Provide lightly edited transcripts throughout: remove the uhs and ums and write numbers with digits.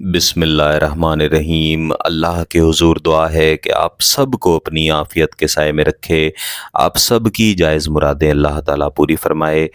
بسم اللہ الرحمن الرحیم۔ اللہ کے حضور دعا ہے کہ آپ سب کو اپنی عافیت کے سائے میں رکھے، آپ سب کی جائز مرادیں اللہ تعالیٰ پوری فرمائے۔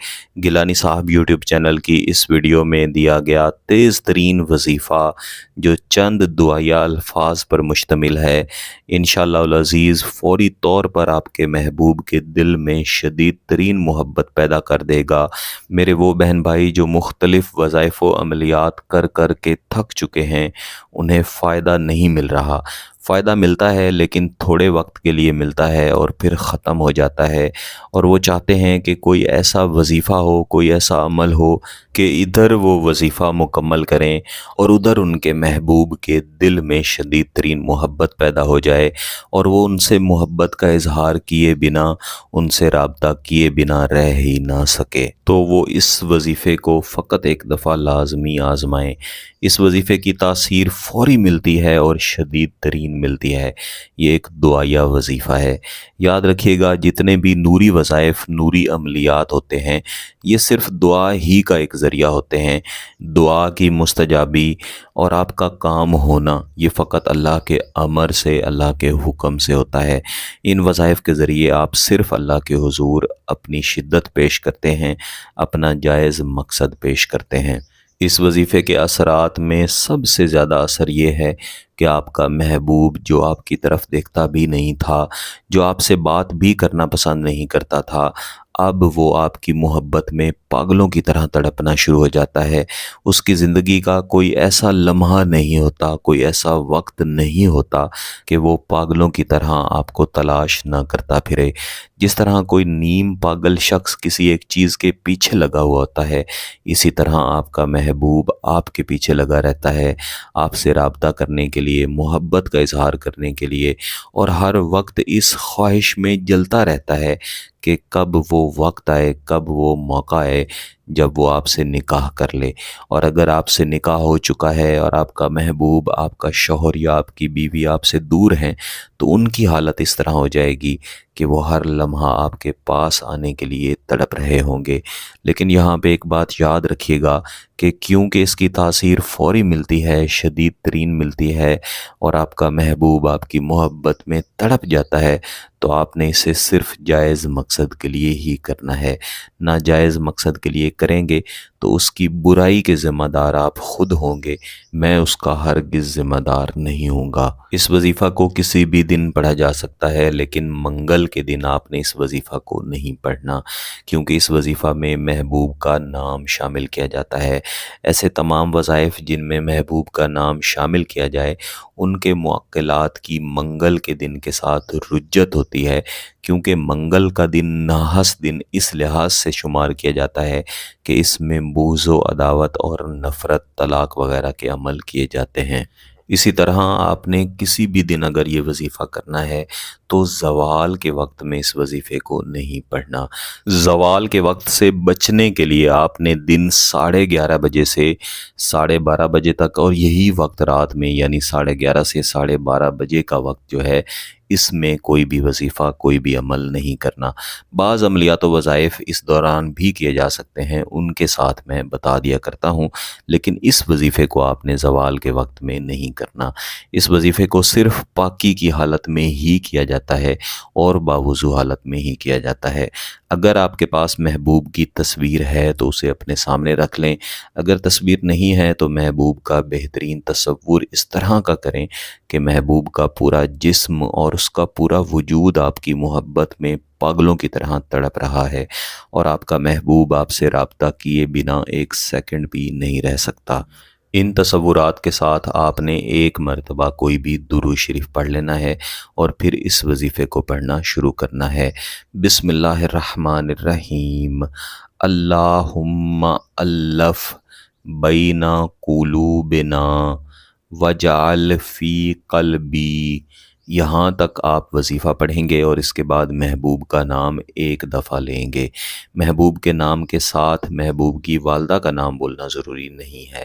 گیلانی صاحب یوٹیوب چینل کی اس ویڈیو میں دیا گیا تیز ترین وظیفہ جو چند دعائیہ الفاظ پر مشتمل ہے، انشاءاللہ العزیز فوری طور پر آپ کے محبوب کے دل میں شدید ترین محبت پیدا کر دے گا۔ میرے وہ بہن بھائی جو مختلف وظائف و عملیات کر کر کے تھک چکے ہیں، انہیں فائدہ نہیں مل رہا۔ فائدہ ملتا ہے لیکن تھوڑے وقت کے لیے ملتا ہے اور پھر ختم ہو جاتا ہے، اور وہ چاہتے ہیں کہ کوئی ایسا وظیفہ ہو، کوئی ایسا عمل ہو کہ ادھر وہ وظیفہ مکمل کریں اور ادھر ان کے محبوب کے دل میں شدید ترین محبت پیدا ہو جائے، اور وہ ان سے محبت کا اظہار کیے بنا، ان سے رابطہ کیے بنا رہ ہی نہ سکے۔ تو وہ اس وظیفے کو فقط ایک دفعہ لازمی آزمائیں۔ اس وظیفے کی تاثیر فوری ملتی ہے اور شدید ترین ملتی ہے۔ یہ ایک دعائیہ وظیفہ ہے۔ یاد رکھیے گا، جتنے بھی نوری وظائف، نوری عملیات ہوتے ہیں، یہ صرف دعا ہی کا ایک ذریعہ ہوتے ہیں۔ دعا کی مستجابی اور آپ کا کام ہونا یہ فقط اللہ کے امر سے، اللہ کے حکم سے ہوتا ہے۔ ان وظائف کے ذریعے آپ صرف اللہ کے حضور اپنی شدت پیش کرتے ہیں، اپنا جائز مقصد پیش کرتے ہیں۔ اس وظیفے کے اثرات میں سب سے زیادہ اثر یہ ہے کہ آپ کا محبوب جو آپ کی طرف دیکھتا بھی نہیں تھا، جو آپ سے بات بھی کرنا پسند نہیں کرتا تھا، اب وہ آپ کی محبت میں پاگلوں کی طرح تڑپنا شروع ہو جاتا ہے۔ اس کی زندگی کا کوئی ایسا لمحہ نہیں ہوتا، کوئی ایسا وقت نہیں ہوتا کہ وہ پاگلوں کی طرح آپ کو تلاش نہ کرتا پھرے۔ جس طرح کوئی نیم پاگل شخص کسی ایک چیز کے پیچھے لگا ہوا ہوتا ہے، اسی طرح آپ کا محبوب آپ کے پیچھے لگا رہتا ہے، آپ سے رابطہ کرنے کے لیے، محبت کا اظہار کرنے کے لیے، اور ہر وقت اس خواہش میں جلتا رہتا ہے کہ کب وہ وقت آئے، کب وہ موقع آئے جب وہ آپ سے نکاح کر لے۔ اور اگر آپ سے نکاح ہو چکا ہے اور آپ کا محبوب، آپ کا شوہر یا آپ کی بیوی آپ سے دور ہیں، تو ان کی حالت اس طرح ہو جائے گی کہ وہ ہر لمحہ آپ کے پاس آنے کے لیے تڑپ رہے ہوں گے۔ لیکن یہاں پہ ایک بات یاد رکھیے گا کہ کیونکہ اس کی تاثیر فوری ملتی ہے، شدید ترین ملتی ہے، اور آپ کا محبوب آپ کی محبت میں تڑپ جاتا ہے، تو آپ نے اسے صرف جائز مقصد کے لیے ہی کرنا ہے۔ ناجائز مقصد کے لیے کریں گے تو اس کی برائی کے ذمہ دار آپ خود ہوں گے، میں اس کا ہرگز ذمہ دار نہیں ہوں گا۔ اس وظیفہ کو کسی بھی دن پڑھا جا سکتا ہے، لیکن منگل کے دن آپ نے اس وظیفہ کو نہیں پڑھنا، کیونکہ اس وظیفہ میں محبوب کا نام شامل کیا جاتا ہے۔ ایسے تمام وظائف جن میں محبوب کا نام شامل کیا جائے، ان کے معقلات کی منگل کے دن کے ساتھ رجت ہوتی ہے، کیونکہ منگل کا دن ناحس دن اس لحاظ سے شمار کیا جاتا ہے کہ اس میں بغض و عداوت اور نفرت، طلاق وغیرہ کے عمل کیے جاتے ہیں۔ اسی طرح آپ نے کسی بھی دن اگر یہ وظیفہ کرنا ہے تو زوال کے وقت میں اس وظیفے کو نہیں پڑھنا۔ زوال کے وقت سے بچنے کے لیے آپ نے دن 11:30 بجے سے 12:30 بجے تک، اور یہی وقت رات میں یعنی 11:30 سے 12:30 بجے کا وقت جو ہے، اس میں کوئی بھی وظیفہ، کوئی بھی عمل نہیں کرنا۔ بعض عملیات و وظائف اس دوران بھی کیے جا سکتے ہیں، ان کے ساتھ میں بتا دیا کرتا ہوں، لیکن اس وظیفے کو آپ نے زوال کے وقت میں نہیں کرنا۔ اس وظیفے کو صرف پاکی کی حالت میں ہی کیا جاتا ہے اور باوضو حالت میں ہی کیا جاتا ہے۔ اگر آپ کے پاس محبوب کی تصویر ہے تو اسے اپنے سامنے رکھ لیں، اگر تصویر نہیں ہے تو محبوب کا بہترین تصور اس طرح کا کریں کہ محبوب کا پورا جسم اور اس کا پورا وجود آپ کی محبت میں پاگلوں کی طرح تڑپ رہا ہے، اور آپ کا محبوب آپ سے رابطہ کیے بنا ایک سیکنڈ بھی نہیں رہ سکتا۔ ان تصورات کے ساتھ آپ نے ایک مرتبہ کوئی بھی درود شریف پڑھ لینا ہے اور پھر اس وظیفے کو پڑھنا شروع کرنا ہے۔ بسم اللہ الرحمن الرحیم۔ اللہم الف بین قلوبنا وجعل فی قلبی۔ یہاں تک آپ وظیفہ پڑھیں گے اور اس کے بعد محبوب کا نام ایک دفعہ لیں گے۔ محبوب کے نام کے ساتھ محبوب کی والدہ کا نام بولنا ضروری نہیں ہے۔